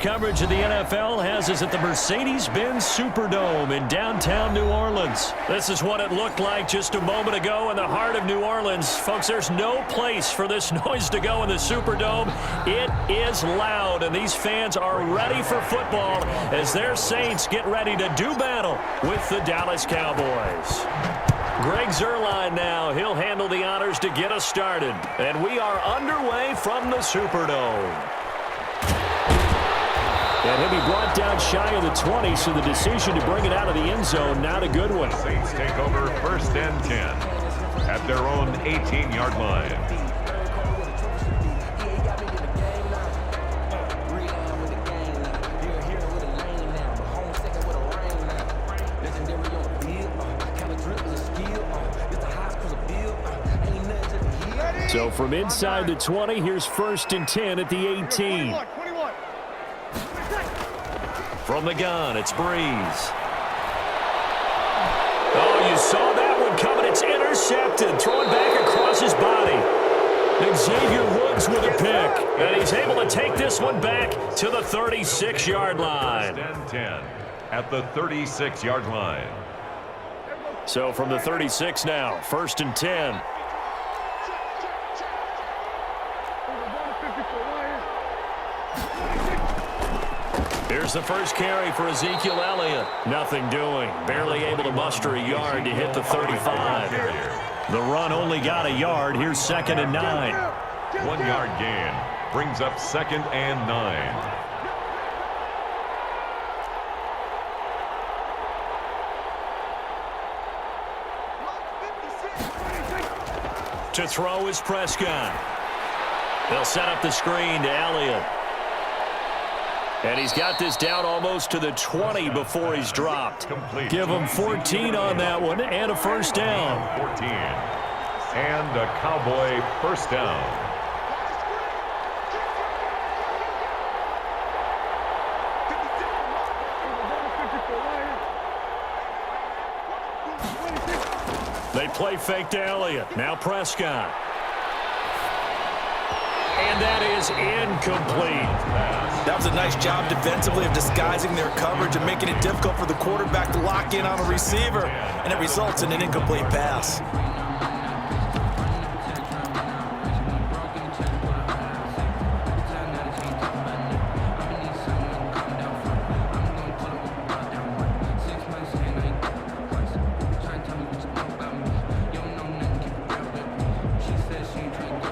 Coverage of the NFL has us at the Mercedes-Benz Superdome in downtown New Orleans. This is what it looked like just a moment ago in the heart of New Orleans. Folks, there's no place for this noise to go in the Superdome. It is loud, and these fans are ready for football as their Saints get ready to do battle with the Dallas Cowboys. Greg Zuerlein now. He'll handle the honors to get us started. And we are underway from the Superdome. And he'll be brought down shy of the 20, so the decision to bring it out of the end zone, not a good one. Saints take over 1st and 10 at their own 18-yard line. So from inside the 20, here's 1st and 10 at the 18. From the gun, it's Breeze. Oh, you saw that one coming. It's intercepted. Thrown back across his body. Xavier Woods with a pick. And he's able to take this one back to the 36-yard line. 1st and 10 at the 36-yard line. So from the 36 now, 1st and 10. Here's the first carry for Ezekiel Elliott. Nothing doing. Barely able to muster a yard to hit the 35. The run only got a yard. Here's 2nd and 9. 1 yard gain brings up 2nd and 9. To throw is Prescott. They'll set up the screen to Elliott. And he's got this down almost to the 20 before he's dropped. Complete. Give him 14 on that one and a first down. 14. And a Cowboy first down. They play fake to Elliott. Now Prescott. And that is incomplete. That was a nice job defensively of disguising their coverage and making it difficult for the quarterback to lock in on a receiver, and it results in an incomplete pass.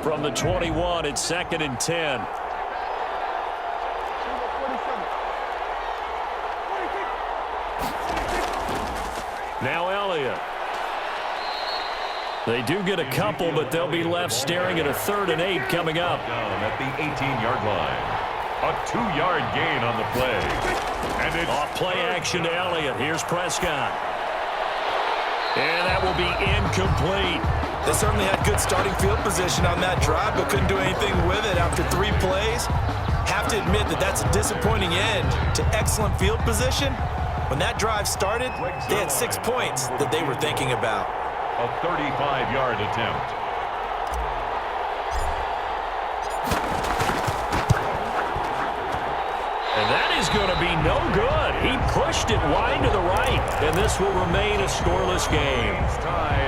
From the 21, it's 2nd and 10. Now Elliott. They do get a couple, but they'll be left staring at a 3rd and 8 coming up. Down at the 18-yard line. A 2-yard gain on the play. And it's off play action to Elliott. Here's Prescott. And that will be incomplete. They certainly had good starting field position on that drive, but couldn't do anything with it after 3 plays. Have to admit that that's a disappointing end to excellent field position. When that drive started, they had 6 points that they were thinking about. A 35-yard attempt. And that is going to be no good. He pushed it wide to the right, and this will remain a scoreless game.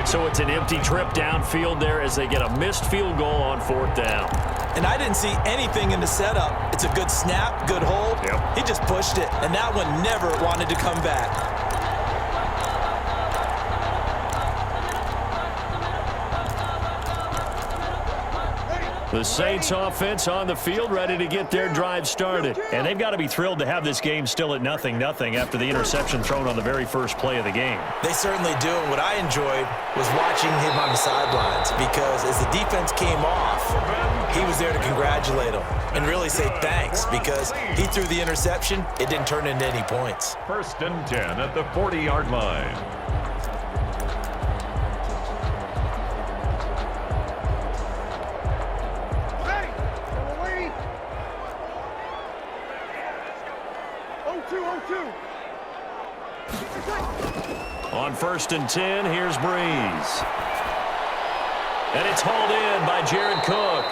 So it's an empty trip downfield there as they get a missed field goal on 4th down. And I didn't see anything in the setup. It's a good snap, good hold. Yep. He just pushed it, and that one never wanted to come back. The Saints offense on the field ready to get their drive started. And they've got to be thrilled to have this game still at 0-0 after the interception thrown on the very first play of the game. They certainly do. And what I enjoyed was watching him on the sidelines, because as the defense came off, he was there to congratulate them and really say thanks, because he threw the interception. It didn't turn into any points. 1st and 10 at the 40-yard line. On 1st and 10, here's Breeze. And it's hauled in by Jared Cook.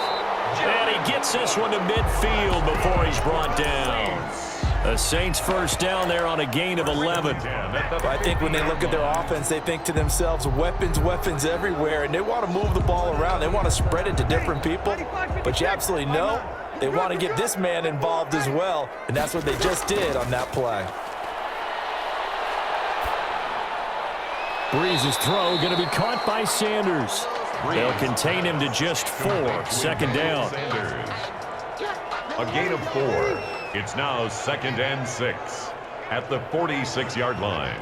And he gets this one to midfield before he's brought down. The Saints first down there on a gain of 11. I think when they look at their offense, they think to themselves, weapons everywhere, and they want to move the ball around. They want to spread it to different people. But you absolutely know they want to get this man involved as well, and that's what they just did on that play. Breeze's throw going to be caught by Sanders. They'll contain him to just 4. Second down. A gain of 4. It's now 2nd and 6 at the 46-yard line.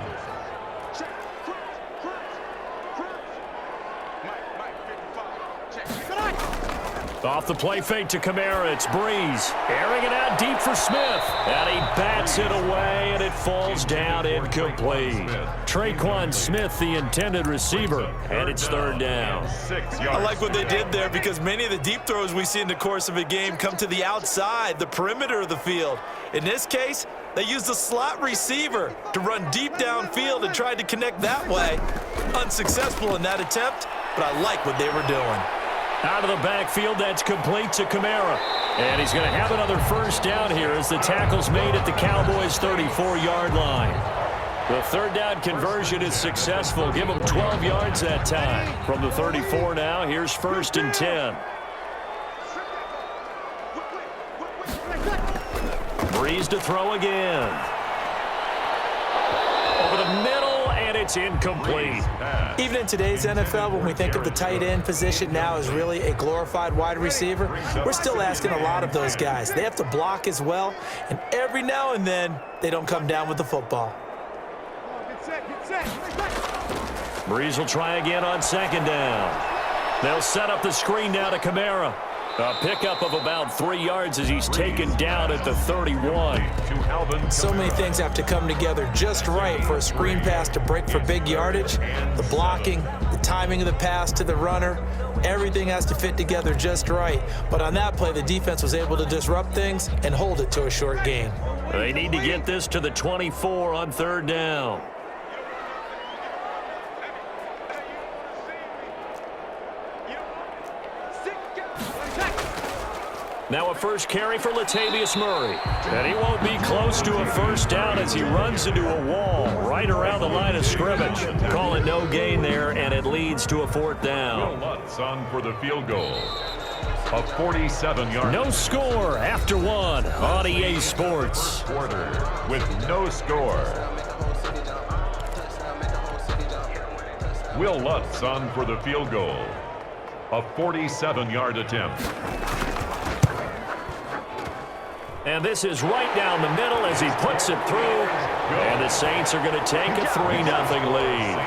Off the play fake to Kamara, it's Breeze. Airing it out deep for Smith. And he bats it away, and it falls down incomplete. Traquan Smith, the intended receiver, and it's third down. I like what they did there because many of the deep throws we see in the course of a game come to the outside, the perimeter of the field. In this case, they used the slot receiver to run deep downfield and tried to connect that way. Unsuccessful in that attempt, but I like what they were doing. Out of the backfield, that's complete to Kamara. And he's going to have another first down here as the tackle's made at the Cowboys' 34-yard line. The third down conversion is successful. Give him 12 yards that time. From the 34 now, here's 1st and 10. Breeze to throw again. Over the middle, and it's incomplete. Even in today's NFL, when we think of the tight end position now as really a glorified wide receiver, we're still asking a lot of those guys. They have to block as well, and every now and then, they don't come down with the football. Breeze will try again on 2nd down. They'll set up the screen now to Kamara. A pickup of about 3 yards as he's taken down at the 31. So many things have to come together just right for a screen pass to break for big yardage. The blocking, the timing of the pass to the runner, everything has to fit together just right. But on that play, the defense was able to disrupt things and hold it to a short gain. They need to get this to the 24 on 3rd down. Now a first carry for Latavius Murray. And he won't be close to a first down as he runs into a wall right around the line of scrimmage. Call it no gain there, and it leads to a 4th down. Will Lutz on for the field goal. A 47-yard. No score after 1 on EA Sports. Quarter with no score. Will Lutz on for the field goal. A 47-yard attempt. And this is right down the middle as he puts it through. And the Saints are going to take a 3-0 lead.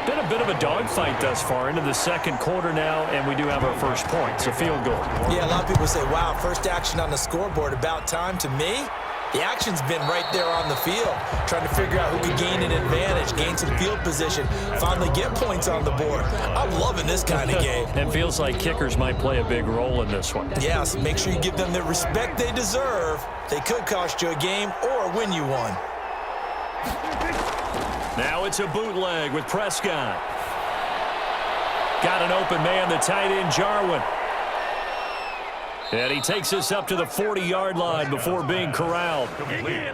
Been a bit of a dogfight thus far into the 2nd quarter now, and we do have our first point. It's a field goal. Yeah, a lot of people say, wow, first action on the scoreboard, about time. To me, the action's been right there on the field, trying to figure out who could gain an advantage, gain some field position, finally get points on the board. I'm loving this kind of game. And feels like kickers might play a big role in this one. Yes, make sure you give them the respect they deserve. They could cost you a game or win you one. Now it's a bootleg with Prescott. Got an open man, the tight end, Jarwin. And he takes us up to the 40-yard line before being corralled.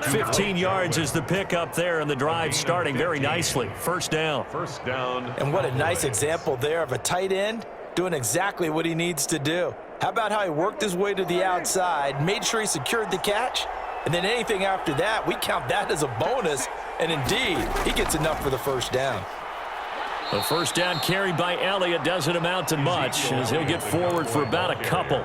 15 yards is the pickup there, and the drive starting very nicely. First down. First down. And what a nice example there of a tight end doing exactly what he needs to do. How about how he worked his way to the outside, made sure he secured the catch, and then anything after that, we count that as a bonus. And indeed, he gets enough for the first down. The first down carried by Elliott doesn't amount to much as he'll get forward for about a couple.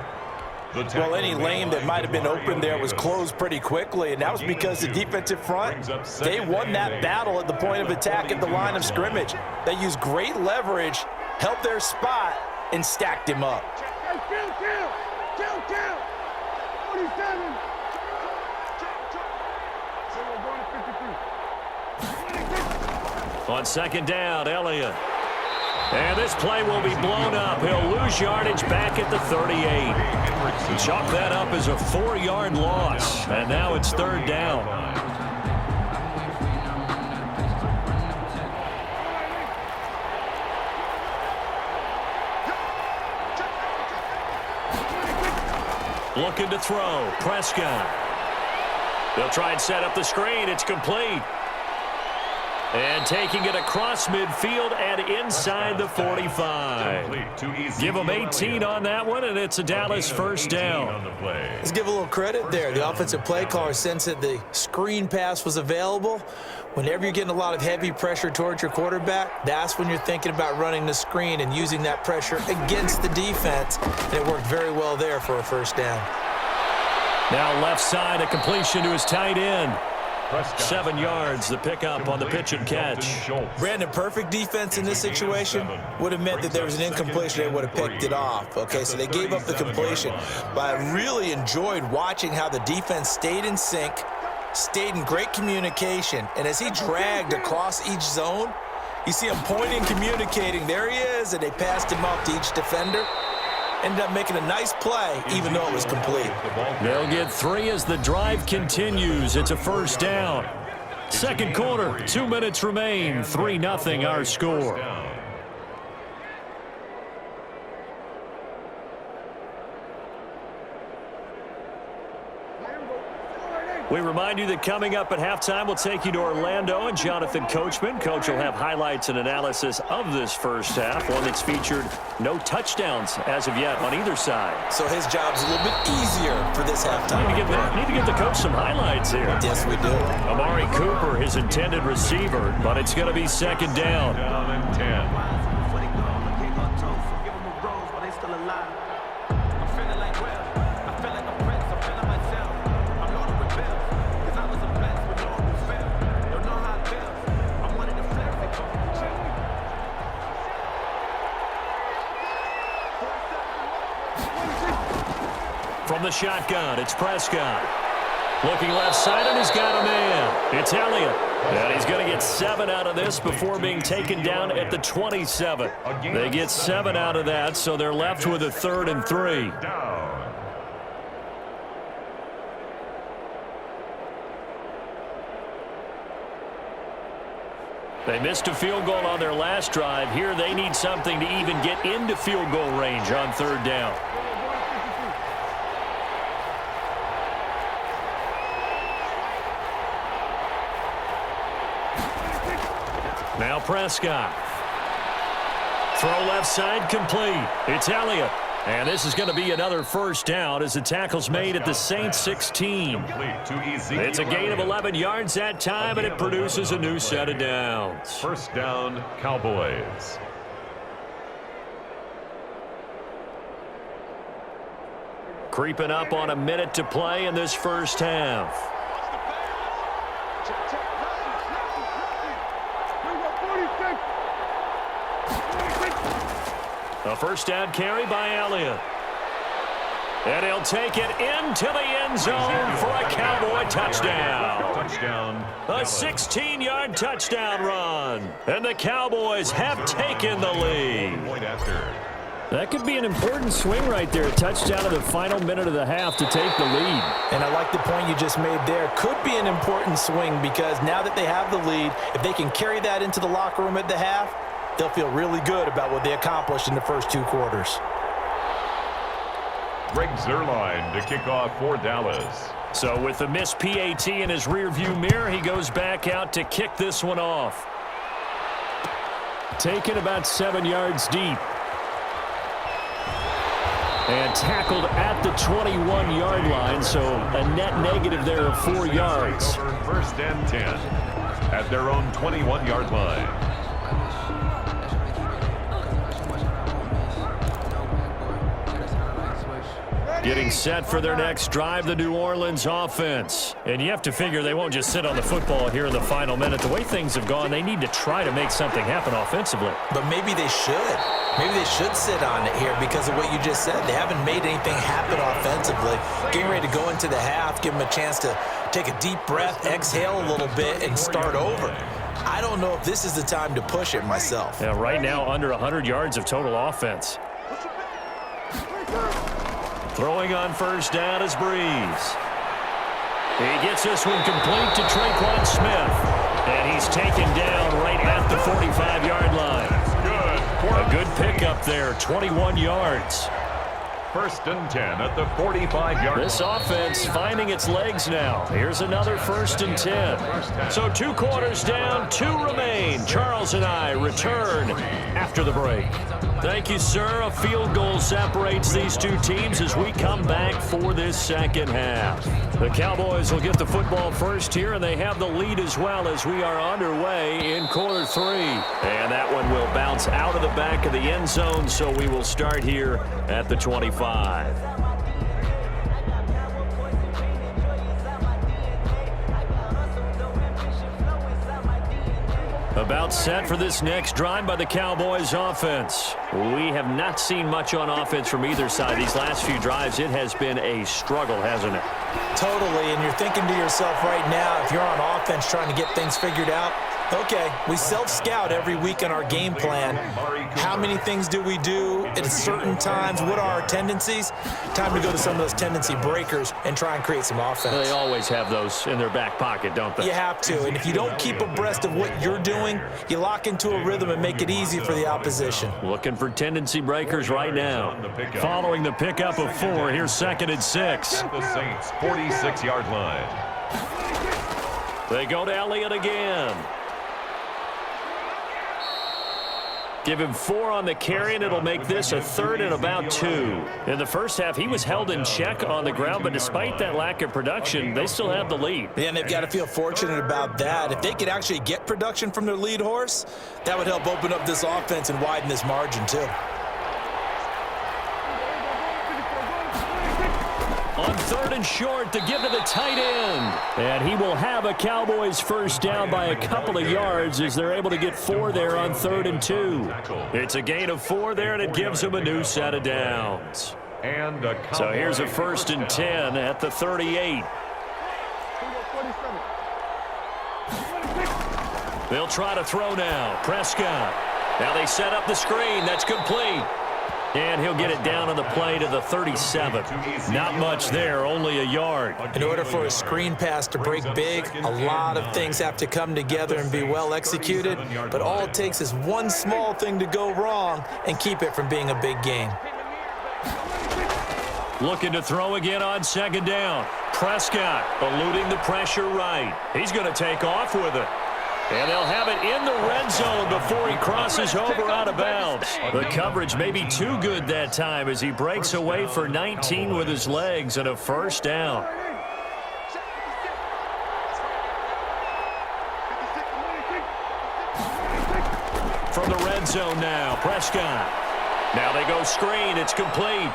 Well, any lane that might have been open there was closed pretty quickly, and that was because the defensive front, they won that battle at the point of attack at the line of scrimmage. They used great leverage, held their spot, and stacked him up. On 2nd down, Elliott. And this play will be blown up. He'll lose yardage back at the 38. Chalk that up as a 4-yard loss. And now it's 3rd down. Looking to throw. Prescott. They'll try and set up the screen. It's complete. And taking it across midfield and inside the 45. Give them 18 on that one, and it's a Dallas first down. Let's give a little credit there. The offensive play caller sensed that the screen pass was available. Whenever you're getting a lot of heavy pressure towards your quarterback, that's when you're thinking about running the screen and using that pressure against the defense. And it worked very well there for a first down. Now left side, a completion to his tight end. 7 yards, the pickup on the pitch and catch. Brandon, perfect defense in this situation would have meant that there was an incompletion. They would have picked it off. Okay, so they gave up the completion. But I really enjoyed watching how the defense stayed in sync, stayed in great communication, and as he dragged across each zone, you see him pointing, communicating. There he is, and they passed him off to each defender. Ended up making a nice play, even though it was complete. They'll get 3 as the drive continues. It's a first down. Second quarter, 2 minutes remain. 3-0 our score. We remind you that coming up at halftime, we'll take you to Orlando and Jonathan Coachman. Coach will have highlights and analysis of this first half, one that's featured no touchdowns as of yet on either side. So his job's a little bit easier for this halftime. Need to give the coach some highlights here. Yes, we do. Amari Cooper, his intended receiver, but it's going to be second down. Down and 10. From the shotgun, it's Prescott. Looking left side, and he's got a man. It's Elliott. And he's going to get 7 out of this before being taken down at the 27. They get 7 out of that, so they're left with a 3rd and 3. They missed a field goal on their last drive. Here they need something to even get into field goal range on 3rd down. Now Prescott. Throw left side complete. It's Elliott. And this is going to be another first down as the tackle's made at the Saints 16. It's a gain of 11 yards that time, and it produces a new set of downs. First down, Cowboys. Creeping up on a minute to play in this first half. A first down carry by Elliott. And he'll take it into the end zone for a Cowboy touchdown. A 16-yard touchdown run. And the Cowboys have taken the lead. That could be an important swing right there. A touchdown in the final minute of the half to take the lead. And I like the point you just made there. Could be an important swing because now that they have the lead, if they can carry that into the locker room at the half, they'll feel really good about what they accomplished in the first 2 quarters. Greg Zuerlein to kick off for Dallas. So with the missed PAT in his rearview mirror, he goes back out to kick this one off. Taken about 7 yards deep. And tackled at the 21-yard line, so a net negative there of 4 yards. First and 10 at their own 21-yard line. Getting set for their next drive, the New Orleans offense. And you have to figure they won't just sit on the football here in the final minute. The way things have gone, they need to try to make something happen offensively. But maybe they should. Maybe they should sit on it here because of what you just said. They haven't made anything happen offensively. Getting ready to go into the half, give them a chance to take a deep breath, exhale a little bit, and start over. I don't know if this is the time to push it myself. Yeah, right now under 100 yards of total offense. Throwing on first down is Breeze. He gets this one complete to Traquan Smith. And he's taken down right at the 45-yard line. A good pickup there, 21 yards. First and 10 at the 45-yard line. This offense finding its legs now. Here's another first and 10. So 2 quarters down, 2 remain. Charles and I return after the break. Thank you, sir. A field goal separates these two teams as we come back for this second half. The Cowboys will get the football first here, and they have the lead as well as we are underway in quarter 3. And that one will bounce out of the back of the end zone, so we will start here at the 25. About set for this next drive by the Cowboys offense. We have not seen much on offense from either side. These last few drives, it has been a struggle, hasn't it? Totally, and you're thinking to yourself right now, if you're on offense trying to get things figured out, okay, we self-scout every week in our game plan. How many things do we do at certain times? What are our tendencies? Time to go to some of those tendency breakers and try and create some offense. They always have those in their back pocket, don't they? You have to, and if you don't keep abreast of what you're doing, you lock into a rhythm and make it easy for the opposition. Looking for tendency breakers right now. Following the pickup of 4, here's 2nd and 6. At the Saints' 46-yard line. They go to Elliott again. Give him 4 on the carry, and it'll make this a 3rd and about 2. In the first half, he was held in check on the ground, but despite that lack of production, they still have the lead. Yeah, and they've got to feel fortunate about that. If they could actually get production from their lead horse, that would help open up this offense and widen this margin, too. On 3rd and short to give to the tight end. And he will have a Cowboys first down by a couple of yards as they're able to get 4 there on 3rd and 2. It's a gain of 4 there, and it gives them a new set of downs. So here's a 1st and 10 at the 38. They'll try to throw now. Prescott. Now they set up the screen. That's complete. And he'll get it down on the play to the 37. Not much there, only a yard. In order for a screen pass to break big, a lot of things have to come together and be well executed. But all it takes is one small thing to go wrong and keep it from being a big gain. Looking to throw again on 2nd down. Prescott eluding the pressure right. He's going to take off with it. And they'll have it in the red zone before he crosses over out of bounds. The coverage may be too good that time as he breaks away for 19 with his legs and a first down. From the red zone now, Prescott. Now they go screen. It's complete.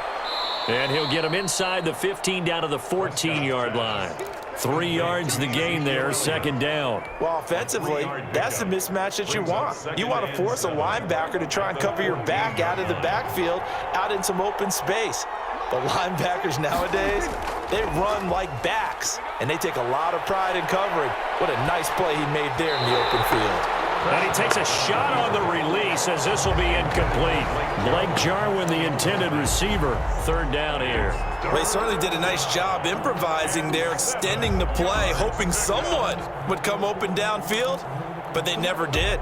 And he'll get him inside the 15 down to the 14-yard line. 3 yards the gain there, 2nd down. Well, offensively, that's the mismatch that you want. You want to force a linebacker to try and cover your back out of the backfield, out in some open space. The linebackers nowadays, they run like backs, and they take a lot of pride in covering. What a nice play he made there in the open field. And he takes a shot on the release as this will be incomplete. Blake Jarwin, the intended receiver. 3rd down here. Well, he certainly did a nice job improvising there, extending the play, hoping someone would come open downfield, but they never did.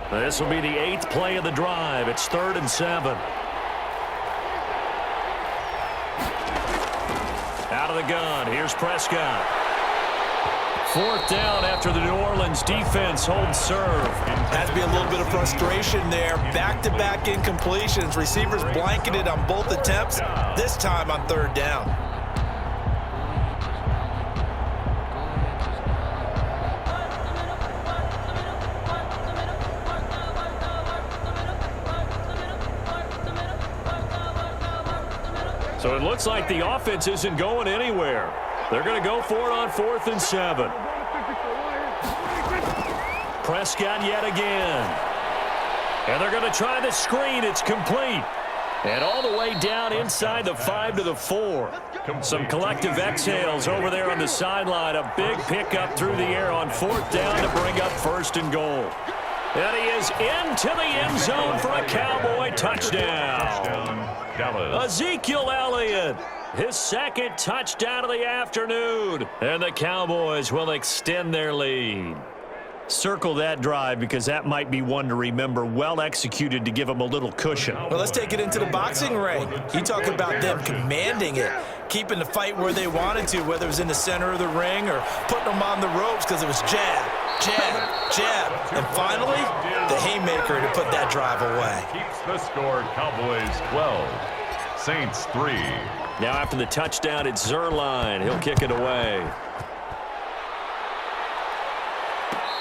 This will be the 8th play of the drive. It's 3rd and 7. Out of the gun. Here's Prescott. 4th down after the New Orleans defense holds serve. Has to be a little bit of frustration there. Back-to-back incompletions. Receivers blanketed on both attempts, this time on 3rd down. So it looks like the offense isn't going anywhere. They're going to go for it on 4th and 7. Prescott yet again. And they're going to try the screen. It's complete. And all the way down inside the 5 to the 4. Some collective exhales over there on the sideline. A big pickup through the air on 4th down to bring up 1st and goal. And he is into the end zone for a Cowboy touchdown. Dallas. Ezekiel Elliott, his second touchdown of the afternoon. And the Cowboys will extend their lead. Circle that drive because that might be one to remember. Well executed to give them a little cushion. Well, let's take it into the boxing ring. You talk about them commanding it, keeping the fight where they wanted to, whether it was in the center of the ring or putting them on the ropes because it was jab, jab, jab. And finally, the haymaker to put that drive away. Keeps the score. Cowboys 12, Saints 3. Now after the touchdown, it's Zerline. He'll kick it away.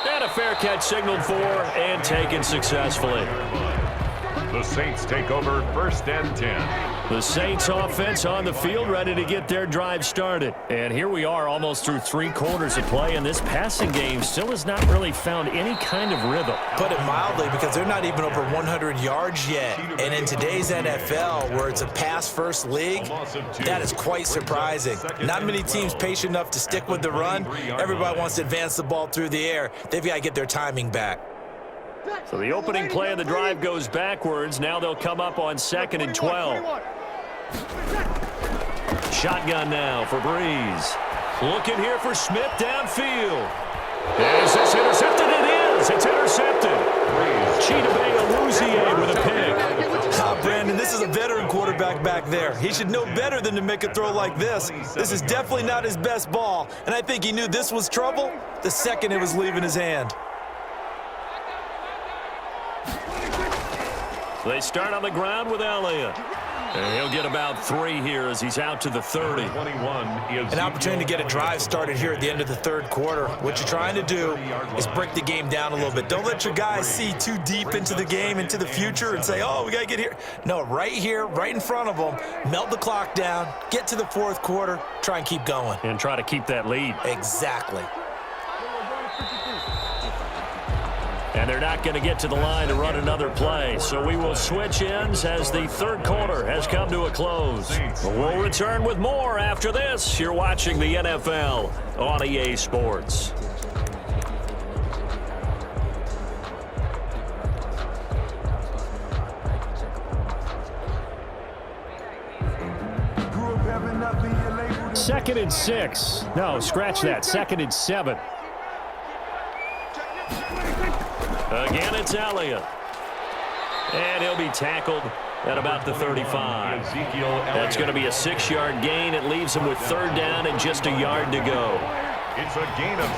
And a fair catch signaled for and taken successfully. The Saints take over 1st and 10. The Saints offense on the field ready to get their drive started. And here we are almost through 3 quarters of play, and this passing game still has not really found any kind of rhythm. Put it mildly, because they're not even over 100 yards yet. And in today's NFL, where it's a pass-first league, that is quite surprising. Not many teams patient enough to stick with the run. Everybody wants to advance the ball through the air. They've got to get their timing back. So the opening play of the drive goes backwards. Now they'll come up on 2nd and 12. Shotgun now for Breeze. Looking here for Smith downfield. Is this intercepted? It is. It's intercepted. Chidobe Awuzie with a pick. Brandon, this is a veteran quarterback back there. He should know better than to make a throw like this. This is definitely not his best ball, and I think he knew this was trouble the second it was leaving his hand. They start on the ground with Elliott. And he'll get about 3 here as he's out to the 30. An opportunity to get a drive started here at the end of the 3rd quarter. What you're trying to do is break the game down a little bit. Don't let your guys see too deep into the game, into the future, and say, oh, we got to get here. No, right here, right in front of them, melt the clock down, get to the 4th quarter, try and keep going. And try to keep that lead. Exactly. And they're not going to get to the line to run another play. So we will switch ends as the 3rd quarter has come to a close. We'll return with more after this. You're watching the NFL on EA Sports. Second and 6. No, scratch that. 2nd and 7. Again, it's Elliott. And he'll be tackled at about the 35. That's going to be a 6-yard gain. It leaves him with 3rd down and just a yard to go. It's a gain of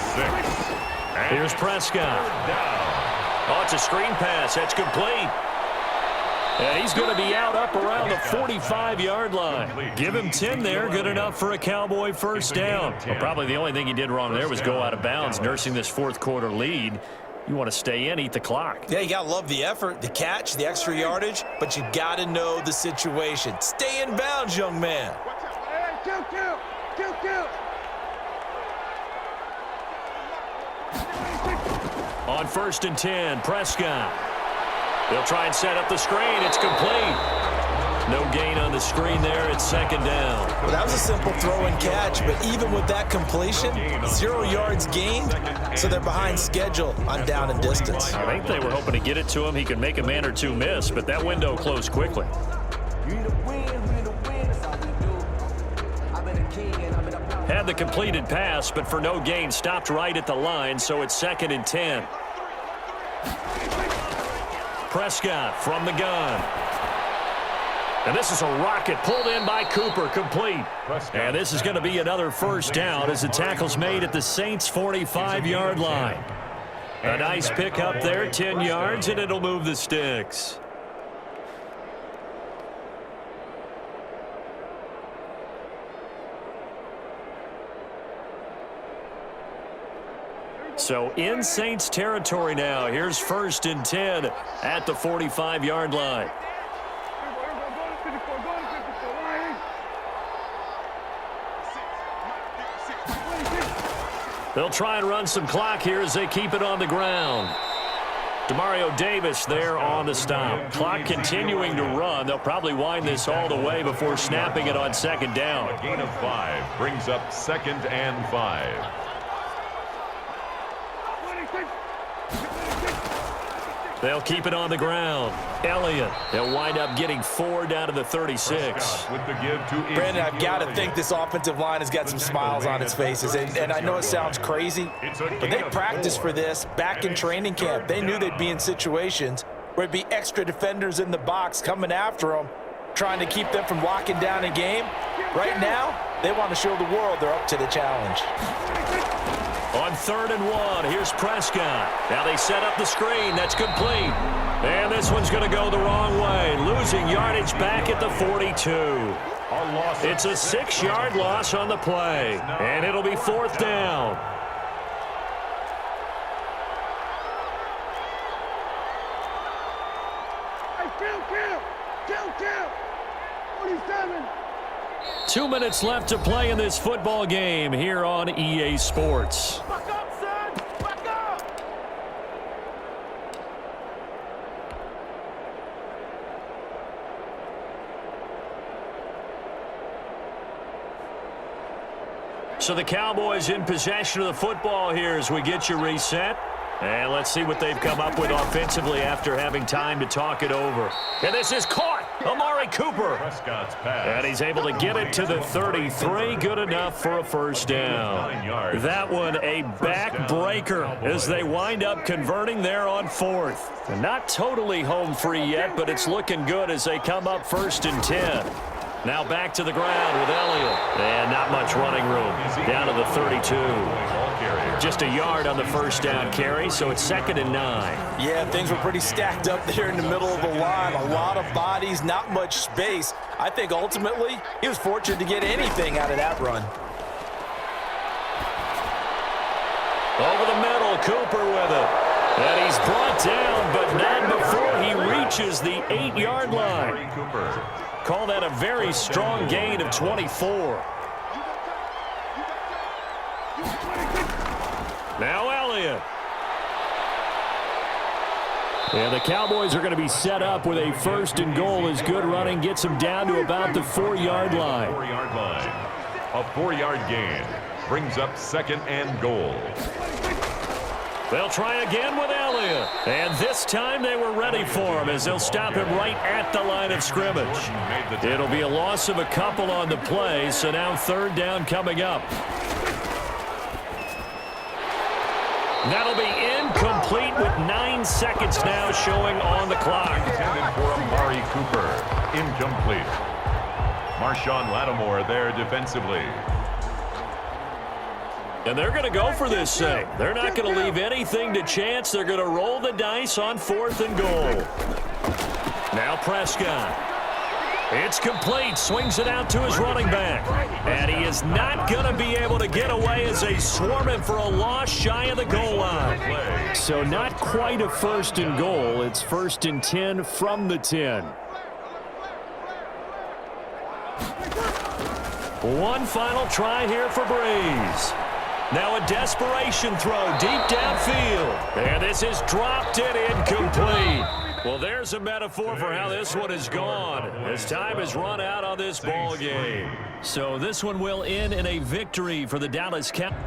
6. Here's Prescott. Oh, it's a screen pass. That's complete. And he's going to be out up around the 45-yard line. Give him 10 there. Good enough for a Cowboy 1st down. Well, probably the only thing he did wrong there was go out of bounds, nursing this 4th quarter lead. You want to stay in, eat the clock. Yeah, you got to love the effort, the catch, the extra yardage, but you got to know the situation. Stay in bounds, young man. On 1st and 10, Prescott. They'll try and set up the screen. It's complete. No gain on the screen there. It's 2nd down. Well, that was a simple throw and catch, but even with that completion, 0 yards gained, so they're behind schedule on down and distance. I think they were hoping to get it to him. He could make a man or two miss, but that window closed quickly. Had the completed pass, but for no gain, stopped right at the line, so it's 2nd and 10. Prescott from the gun. And this is a rocket pulled in by Cooper, complete. And this is going to be another 1st down as the tackle's made at the Saints' 45-yard line. A nice pick up there, 10 yards, and it'll move the sticks. So in Saints territory now. Here's 1st and 10 at the 45-yard line. They'll try and run some clock here as they keep it on the ground. Demario Davis there on the stop. Clock continuing to run. They'll probably wind this all the way before snapping it on 2nd down. A gain of 5 brings up 2nd and 5. They'll keep it on the ground. Elliott, they'll wind up getting 4 down to the 36. With the give to Brandon, I've got to think this offensive line has got some smiles on its faces. And I know it sounds crazy, but they practiced for this back in training camp. They knew they'd be in situations where it'd be extra defenders in the box coming after them, trying to keep them from locking down a game. Right now, they want to show the world they're up to the challenge. On 3rd and 1, here's Prescott. Now they set up the screen. That's complete. And this one's going to go the wrong way. Losing yardage back at the 42. It's a 6-yard loss on the play. And it'll be 4th down. Kill. 47. 2 minutes left to play in this football game here on EA Sports. Back up, son. Back up. So the Cowboys in possession of the football here as we get you reset. And let's see what they've come up with offensively after having time to talk it over. And this is caught. Amari Cooper. Prescott's pass. And he's able to get it to the 33. Good enough for a first down. That one a backbreaker as they wind up converting there on 4th. And not totally home free yet, but it's looking good as they come up 1st and 10. Now back to the ground with Elliott. And not much running room. Down to the 32. Just a yard on the first down carry, so it's 2nd and 9. Yeah, things were pretty stacked up there in the middle of the line. A lot of bodies, not much space. I think ultimately he was fortunate to get anything out of that run. Over the middle, Cooper with it. And he's brought down, but not before he reaches the 8-yard line. Call that a very strong gain of 24. Now Elliott. And the Cowboys are going to be set up with a 1st and goal as good running gets them down to about the 4-yard line. 4-yard line. A 4-yard gain brings up 2nd and goal. They'll try again with Elliott. And this time they were ready for him as they'll stop him right at the line of scrimmage. It'll be a loss of a couple on the play, so now 3rd down coming up. That'll be incomplete with 9 seconds now showing on the clock. Intended for Amari Cooper. Incomplete. Marshawn Lattimore there defensively. And they're going to go for this thing. They're not going to leave anything to chance. They're going to roll the dice on 4th and goal. Now Prescott. It's complete. Swings it out to his running back. And he is not going to be able to get away as they swarm him for a loss shy of the goal line. So not quite a 1st and goal. It's 1st and 10 from the 10. One final try here for Breeze. Now a desperation throw deep downfield. And this is dropped and incomplete. Well, there's a metaphor for how this one has gone as time has run out on this ball game. So this one will end in a victory for the Dallas Cowboys.